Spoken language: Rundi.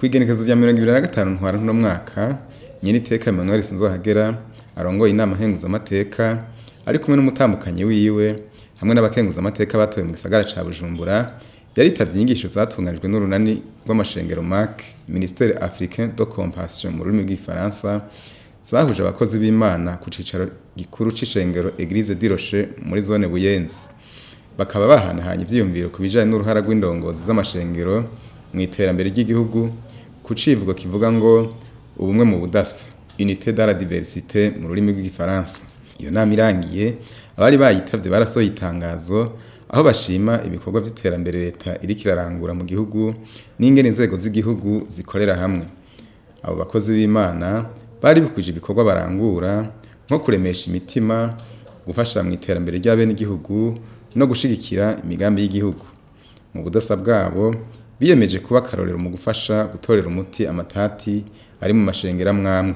Kw'igenekerezo rya 25 ntwara ntuno mwaka, Nyeniteka Emmanuel Sinzohagera arongoye inama nkenguzamateka ari kumwe n'umutambukanyi wiwe hamwe n'abakenguzamateka batowe mu gisagara ca Bujumbura yaritavye inyigisho zatunganijwe n'urunani rw'amashengero MAC, Ministère Africain de Compassion mu rurimi rw'igifaransa, zahuje abakozi b'Imana ku cicaro gikuru c'ishengero Église du Rocher muri zone Buyenzi. Bakaba bahanahanye ivyiyumviro ku bijanye n'uruhara rw'indongozi z'amashengero mu iterambere ry'igihugu ku civugo kivuga ngo ubumwe mu budasa, unité dans la diversité mu rurimi rw'igifaransa. Iyo nama irangiye abari bayitavye barasohoye itangazo aho bashima ibikorwa vy'iterambere leta iriko irarangura mu gihugu n'ingene inzego z'igihugu zikorera hamwe. Abo bakozi b'Imana bari bukuje ibikorwa barangura nko kuremesha imitima, gufasha mu iterambere ry'abenegihugu no gushigikira imigambi y'igihugu. Mu budasa bwabo biyemeje kuba akarorero mu gufasha gutorera umuti amatati ari mu mashengero amwamwe.